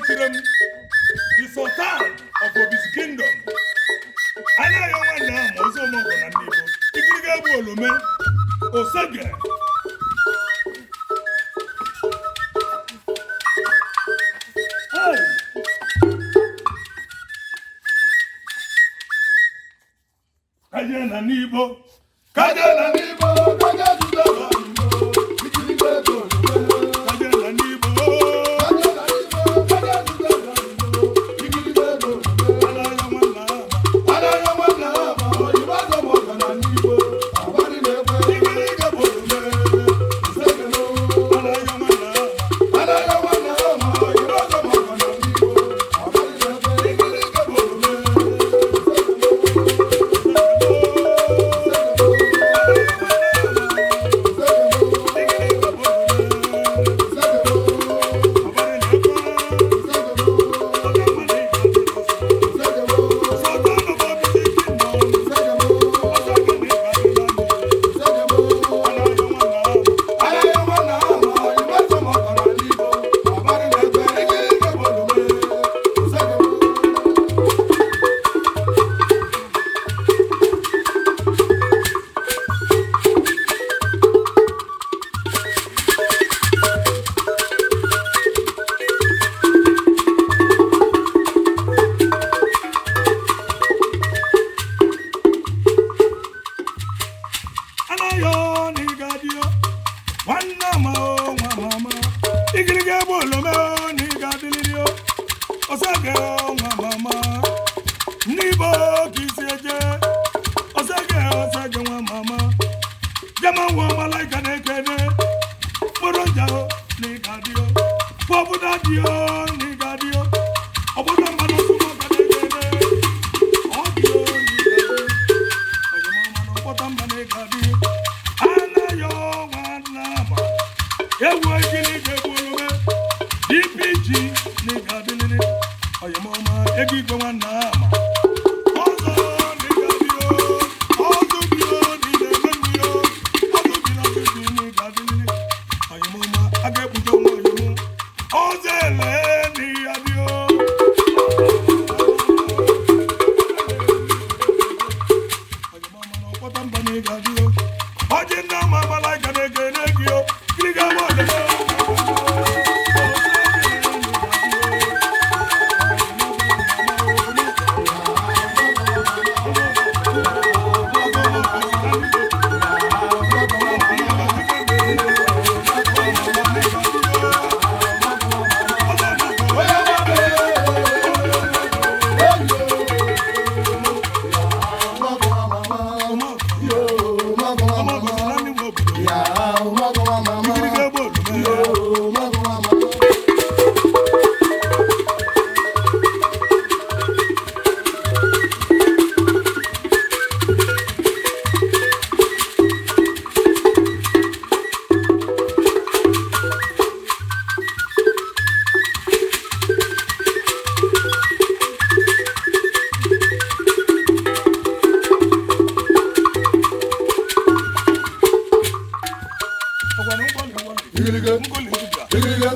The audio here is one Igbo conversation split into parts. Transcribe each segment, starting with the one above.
the Sultan of Obi's Kingdom. Anayo Nnama, Omeogo na Nibo. Igilige Egbu Oloma, Osege. Hey! Kaje na Nibo. Kaje na Nibo. Kaje Tudaba Nibo. Igilige Egbu Oloma. Kaje na Nibo. Kaje na Nibo. Kaje Tudaba Nibo. Igilige Egbu Oloma. Anayo Nnama, Omeogo na Nibo. Abani Negbe. Igilige Egbu Oloma. Osege no. Anayo Nnama, Omeogo na Nibo. Abani Negbe. Igilige Egbu Oloma. Anayo nigadio, Nnama o mama. Igilige Egbu Oloma nigadilio, Osege o mama. Nibo kiseje, Osege mama. Jama wo Malaika nekene, Moronja o nigadio, Pobuda dio nigadio, Obodo mbado sumo kadekene, Odio nigadio. Anayo Nnama, Ewo Igilige Egbu Oloma, DPG nigadilili, Oyemoma Egbu Nnama. Ozo nigadio, Ozo bio nigadio, Ozo bio nigadilili, Oyemoma Agebujo Oyemo, Ozele nigadio. Nnama Malaika negio, Igilige Egbu Oloma.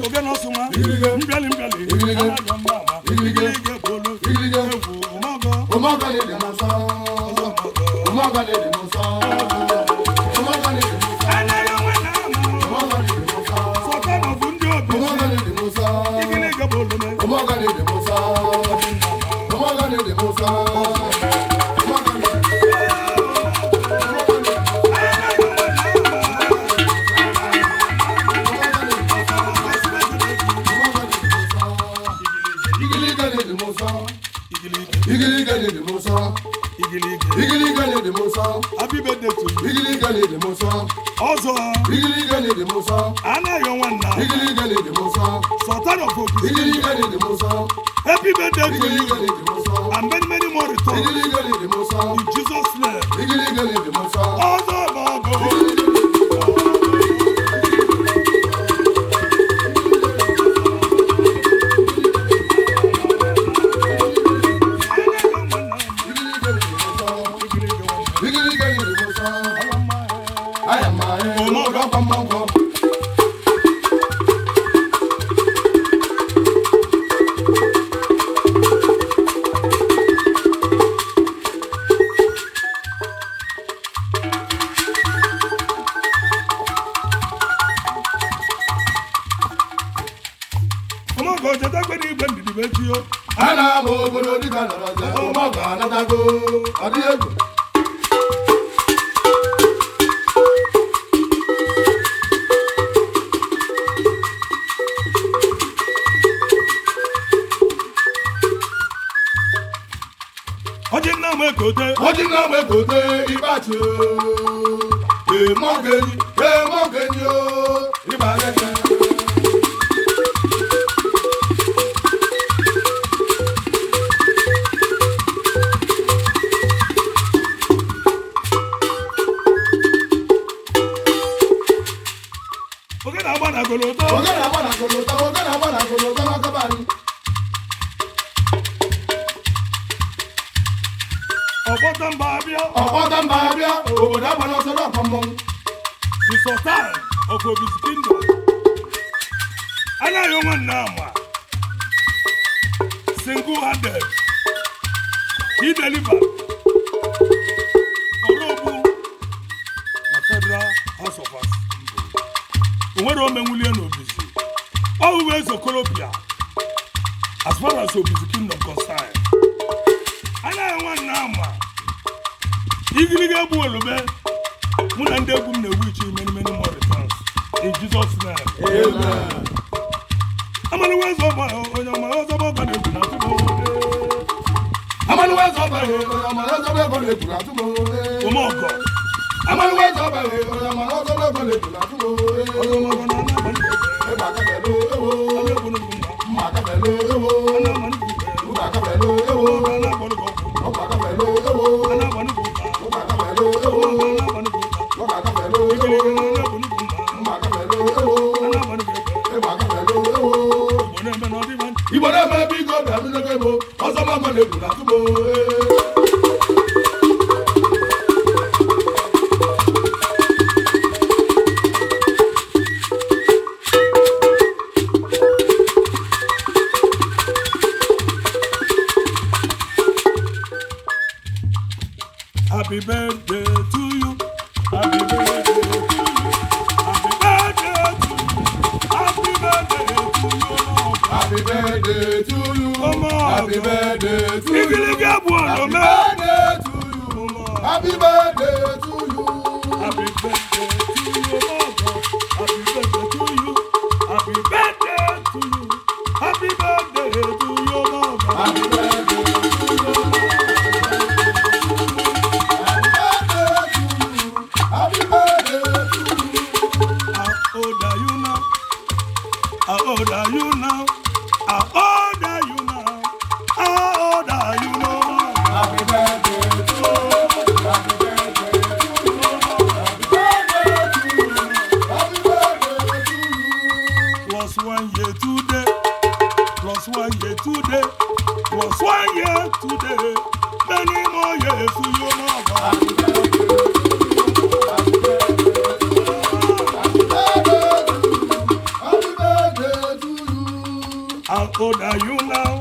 Oge na Ausuma, mbali Nnama, Igilige Egbu Oloma, Omeogo ni de moso, Omeogo ni de moso, Omeogo ni de moso, Anayo Nnama, Omeogo ni de moso, Sultan of Obi, Omeogo ni de moso, Igilige Egbu Oloma, Omeogo ni de moso, Omeogo ni de moso. Igilige de moso. Happy birthday to you. Igilige de moso. Also, Igilige de moso. Anayo Nnama. Igilige de moso. Sultan of Obi. Igilige de moso. Happy birthday to you. And many more returns. Igilige de moso. In Jesus' name. Igilige de moso. Also, betio. Anayo obodo dịka nọrọze Omeogo anatago ọ dị egwu. Nnama ekote. Nnama ekote ịbachi emogenyi o ịbaleke. Oge na-agba na goloto. Makabani. Ọ̀pọ̀tọ̀ mbà abịa, obodo agbara ọsọ n'ọkwa mmọnwụ. The Sultan of Obi's Kingdom. Anayo Nnama, single-handed, he delivered Orobu na Federal House of Assembly. Onwere omenwulie n'Obizi. Always Okorobịa, as far as Obi's Kingdom concerned. Anayo Nnama, Igilige Egbu Oloma, mụ na ndị egwu m na-ewichi many more returns. In Jesus' name. Amen. Amanuwezo ọba onye ọma ọzọ ọba na-egwu na atụmọ. Amanuwezo ọba onye ọma ọzọ ọba na-egwu na atụmọ. Omeogo. Amanuwezo ọba onye ọma ọzọ ọba na-egwu na atụmọ. Omeogo na Nnama ndị ebe akabelo ewo. ọba egwu n'ugwu mma. Mma akabelo ewo. Nnama ndị ugwu. Ụka akabelo ewo. Omeogo na-agba n'ugwu ọkụ. Ọkwa akabelo ewo. Nnama ndị ugwu. Ụka akabelo ewo. Omeogo na-agba n'ugwu ọkụ. Ọkwa akabelo ewo. Igilige na-egwu n'ugwu mma. Mma akabelo ewo. Nnama ndị ugwu. Ebe akabelo ewo. Igbo na-eme n'ọdịba. Igbo na-eme ebe ike obi abịnụgo ebo. Ọzọ mama na-egwu na atụmọ. Happy birthday to you. Happy birthday to you. Happy birthday to you. Happy birthday to you. Happy birthday to you. Happy birthday to you. Igilige Egbu Oloma. Happy birthday to you. Happy birthday to you. Happy birthday to you. Happy birthday to you. Happy birthday to you. Happy birthday to you. Happy birthday to you. How old are you now? How old are you now? How old are you now? How old are you now? Happy birthday to you. Happy birthday to you. Happy birthday to you. Plus 1 year today. Plus 1 year today. Plus 1 year today. Many more years to you now. Happy birthday to you. How old are you now?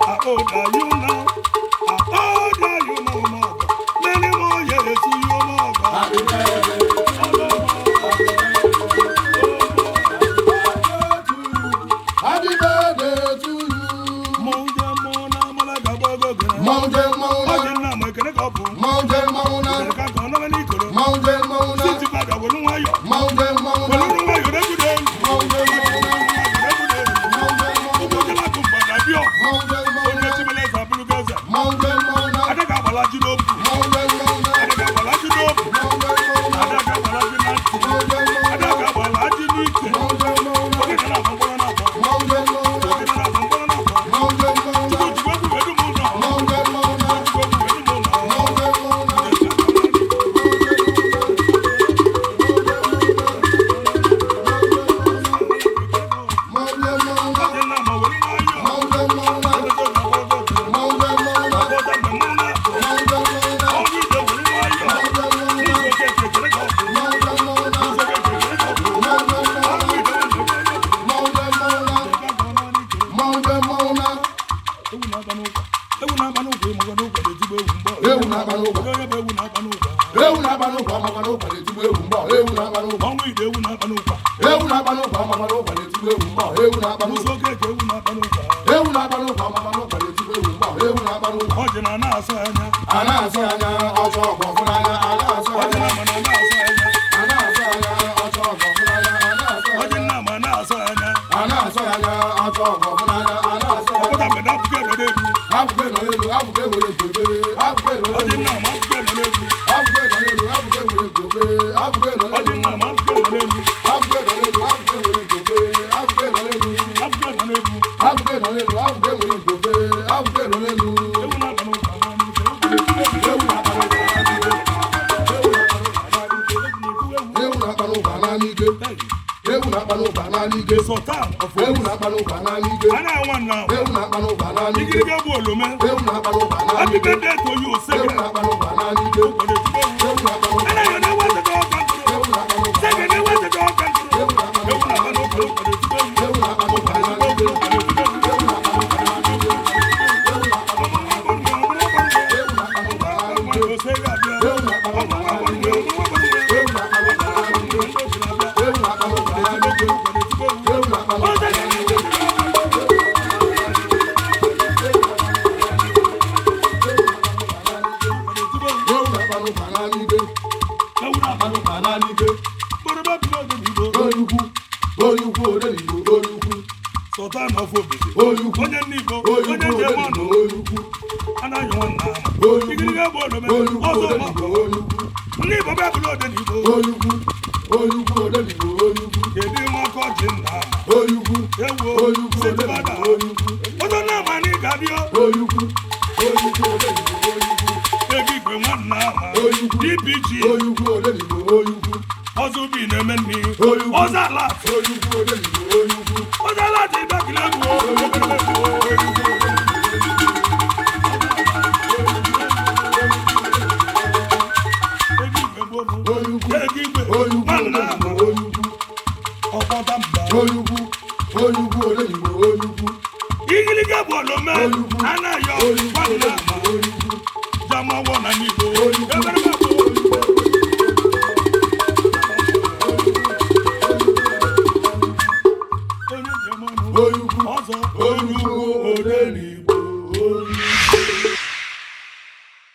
How old are you now? How old are you now, Mother? Many more years to you, Mother. Happy birthday to you. Happy birthday to you. Mountain Mona, Malaika Bogo, Mountain Mona. Nnama ekele ka ọ bụ. Mountain Mona. Ekele ka ọ nọrọ n'ikoro. Mountain Mona. Siti Bada welu nwayọ. Mountain Mona. Welu nwayọ degide. Mountain Mona. Ụbọchị na-akụ mgbada bịọ. Mountain Onye Mona. chibele eze abụrụ gị eze. Mountain Mona. Adịghị agbalaji n'obu. Mountain Mona. Adịghị agbalaji n'obu. Mountain Mona. Adịghị agbalaji na ntị. Mountain Mona. Adịghị agbalaji n'ike. Mountain Mona. Oge gara abụ mkpọrọ na-abụ. Mountain Mona. Oge gara abụ mkpọrọ na-abụ. Mountain Mona. Ojigbo egwu edu m ụlọ. Mountain Mona. Ojigbo egwu edu m ụlọ. Mountain Mona. Mountain Mona. Adị Nnama welu nwayọ. Mountain Mona. Ebe ọ ga-agbago gị. Mountain Mona. Ọgbọdọ mgbe mụ na-abụ. Mountain Mona. Ọnwụ ide welu nwayọ. Mountain Mona. N'ụzọ ga-ekekere ka ọ bụ. Mountain Mona. N'ụzọ ga-ekekere ka ọ bụ. Mountain Mona. Ọnwụ ide welu nwayọ. Mountain Mona. Mountain Mona. Ewu na-aba n'ụkwa. Ewu na-aba n'ụkwa ịmụgwọ n'ụkwa na-etigbu ewu mgbọ. Ewu na-aba n'ụkwa. Onye bụ ewu na-aba n'ụkwa. Ewu na-aba n'ụkwa amakwa n'ụkwa na-etigbu ewu mgbọ. Ewu na-aba n'ụkwa. Ọnwụ ide ewu na-aba n'ụkwa. Ewu na-aba n'ụkwa amakwa n'ụkwa na-etigbu ewu mgbọ. Ewu na-aba N'ụzọ n'ụkwa. ga-eke ewu na-aba n'ụkwa. Ewu na na-asọ anya na-asọ anya ọchọ ọgbọ fụnanya na-asọ anya Nnama na-asọ anya na-asọ anya ọchọ ọgbọ fụnanya Nnama na-asọ anya na-asọ anya ọchọ ọgbọ fụnanya na-asọ ọpụta mgbe apụke nọ n'elu abụke nọ n'elu abụke nwere gobe abụke nọ n'elu Nnama apụke nọ n'elu abụke nọ n'elu abụke nwere gobe abụke nọ n'elu Nnama apụke nọ n'elu abụke nọ n'elu abụke nwere gobe abụke nọ n'elu apụke nọ n'elu abụke nọ n'elu abụke nwere gobe abụke nọ n'elu ewu na-aba n'ụka n'ike ewu na-akpa n'ụba n'ike ewu na-akpa n'ụba n'ike Sultan of ewu na-akpa n'ụba n'ike Anayo nna ewu na-akpa n'ụba n'ike Igilige bụ Oloma ewu na-akpa n'ụba Happy n'ike birthday to you ewu Sege na-akpa n'ụba n'ike ewu na-akpa n'ụba Anayo na-ewetata ọka ntụrụ ewu na-akpa n'ụba Sege na-ewetata ọka ntụrụ ewu na-aba n'ụka ewu na-akpa n'ụba n'ike ewu na-akpa n'ụba Sultan of Obese Olukwu onye Nibo onye Jemọnụ Anayo Nnama Igilige bụ Oloma Ausuma Nibo bịa bụrụ Odenigbo kedu ime ọkọ ji Nnama ewo setibada ọzọ Nnama na ịgadio Egigwe nwa Nnama DPG ọzọ ubi na-eme nni ọzọ alat ịbịakile egwu Egigwe nwa Nnama ọkpọta mba Igilige bụ Oloma Anayo nwa Nnama Jamawo na Nibo